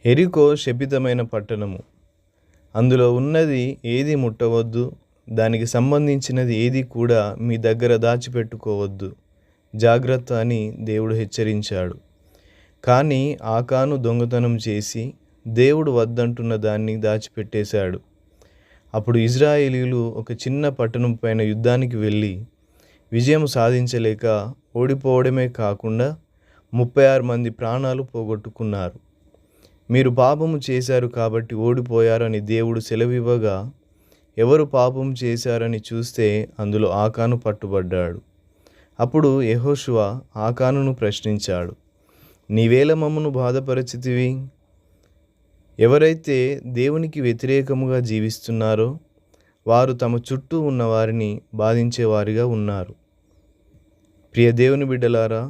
యెరికో శపితమైన పట్టణము. అందులో ఉన్నది ఏది ముట్టవద్దు, దానికి సంబంధించినది ఏది కూడా మీ దగ్గర దాచిపెట్టుకోవద్దు, జాగ్రత్త అని దేవుడు హెచ్చరించాడు. కానీ ఆకాను దొంగతనం చేసి దేవుడు వద్దంటున్న దాన్ని దాచిపెట్టేశాడు. అప్పుడు ఇజ్రాయేలీయులు ఒక చిన్న పట్టణం పైన యుద్ధానికి వెళ్ళి విజయం సాధించలేక ఓడిపోవడమే కాకుండా 36 మంది ప్రాణాలు పోగొట్టుకున్నారు. మీరు పాపము చేశారు కాబట్టి ఓడిపోయారని దేవుడు సెలవివ్వగా, ఎవరు పాపం చేశారని చూస్తే అందులో ఆకాను పట్టుబడ్డాడు. అప్పుడు యెహోషువ ఆకానును ప్రశ్నించాడు, నీవేల మమ్మను బాధపరచితివి? ఎవరైతే దేవునికి వ్యతిరేకముగా జీవిస్తున్నారో వారు తమ చుట్టూ ఉన్న వారిని బాధించేవారిగా ఉన్నారు. ప్రియ దేవుని బిడ్డలారా,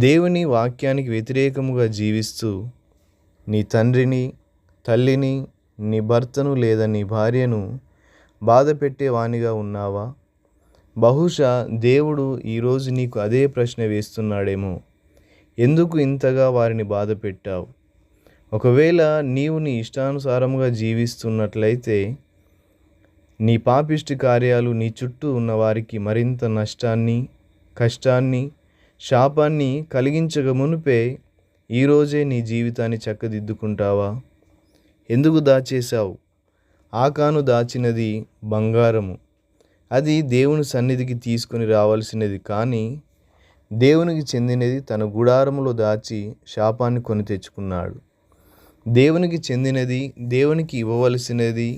దేవుని వాక్యానికి వ్యతిరేకముగా జీవిస్తూ నీ తండ్రిని, తల్లిని, నీ భర్తను లేదా నీ భార్యను బాధ పెట్టేవానిగా ఉన్నావా? బహుశా దేవుడు ఈరోజు నీకు అదే ప్రశ్న వేస్తున్నాడేమో. ఎందుకు ఇంతగా వారిని బాధ పెట్టావు? ఒకవేళ నీవు నీ ఇష్టానుసారముగా జీవిస్తున్నట్లయితే నీ పాపిష్టి కార్యాలు నీ చుట్టూ ఉన్న వారికి మరింత నష్టాన్ని, కష్టాన్ని, శాపాన్ని కలిగించక మునుపే ఈరోజే నీ జీవితాన్ని చక్కదిద్దుకుంటావా? ఎందుకు దాచేశావు? ఆకాను దాచినది బంగారము. అది దేవుని సన్నిధికి తీసుకొని రావాల్సినది, కానీ దేవునికి చెందినది తన గుడారములో దాచి శాపాన్ని కొని తెచ్చుకున్నాడు. దేవునికి చెందినది, దేవునికి ఇవ్వవలసినది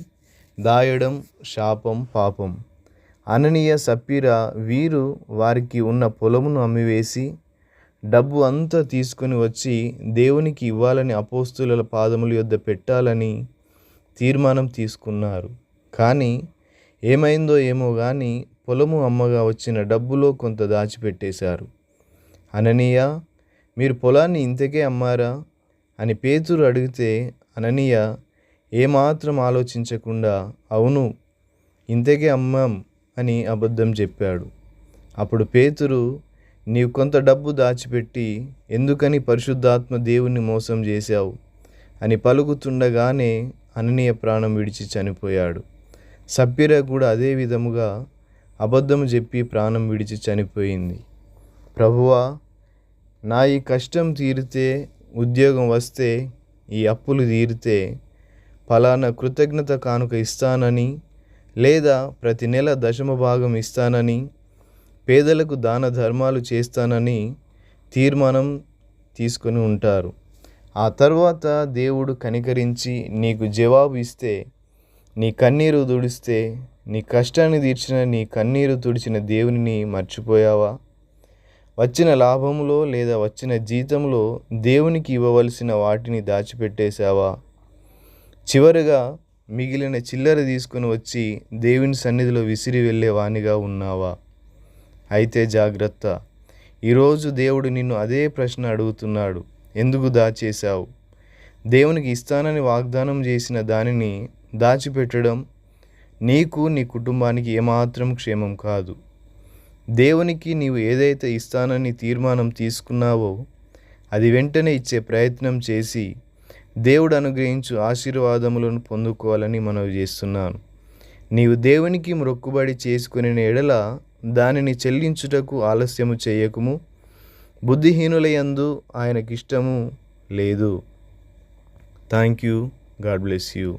దాయడం శాపం, పాపం. అననీయ, సప్పీరా వీరు వారికి ఉన్న పొలమును అమ్మివేసి డబ్బు అంతా తీసుకొని వచ్చి దేవునికి ఇవ్వాలని అపోస్తుల పాదముల యొద్ద పెట్టాలని తీర్మానం తీసుకున్నారు. కానీ ఏమైందో ఏమో కానీ పొలము అమ్మగా వచ్చిన డబ్బులో కొంత దాచిపెట్టేశారు. అననీయ, మీరు పొలాన్ని ఇంతకే అమ్మారా అని పేతురు అడిగితే అననీయ ఏమాత్రం ఆలోచించకుండా అవును, ఇంతకే అమ్మాం అని అబద్ధం చెప్పాడు. అప్పుడు పేతురు, నీవు కొంత డబ్బు దాచిపెట్టి ఎందుకని పరిశుద్ధాత్మ దేవుణ్ణి మోసం చేశావు అని పలుకుతుండగానే అననీయ ప్రాణం విడిచి చనిపోయాడు. సప్పీరా కూడా అదే విధముగా అబద్ధము చెప్పి ప్రాణం విడిచి చనిపోయింది. ప్రభువా, నా ఈ కష్టం తీరితే, ఉద్యోగం వస్తే, ఈ అప్పులు తీరితే ఫలానా కృతజ్ఞత కానుక ఇస్తానని, లేదా ప్రతి నెల 10వ భాగం ఇస్తానని, పేదలకు దాన ధర్మాలు చేస్తానని తీర్మానం తీసుకొని ఉంటారు. ఆ తర్వాత దేవుడు కనికరించి నీకు జవాబు ఇస్తే, నీ కన్నీరు తుడిస్తే, నీ కష్టాన్ని తీర్చిన, నీ కన్నీరు తుడిచిన దేవునిని మర్చిపోయావా? వచ్చిన లాభంలో లేదా వచ్చిన జీతంలో దేవునికి ఇవ్వవలసిన వాటిని దాచిపెట్టేశావా? చివరిగా మిగిలిన చిల్లర తీసుకొని వచ్చి దేవుని సన్నిధిలో విసిరి వెళ్ళే వానిగా ఉన్నావా? అయితే జాగ్రత్త, ఈరోజు దేవుడు నిన్ను అదే ప్రశ్న అడుగుతున్నాడు. ఎందుకు దాచేశావు? దేవునికి ఇస్తానని వాగ్దానం చేసిన దానిని దాచిపెట్టడం నీకు, నీ కుటుంబానికి ఏమాత్రం క్షేమం కాదు. దేవునికి నీవు ఏదైతే ఇస్తానని తీర్మానం తీసుకున్నావో అది వెంటనే ఇచ్చే ప్రయత్నం చేసి దేవుడు అనుగ్రహించు ఆశీర్వాదములను పొందుకోవాలని మనవి చేస్తున్నాను. నీవు దేవునికి మొక్కుబడి చేసుకునే ఎడల దానిని చెల్లించుటకు ఆలస్యము చేయకుము. బుద్ధిహీనుల యందు ఆయనకిష్టము లేదు. Thank you. God bless you.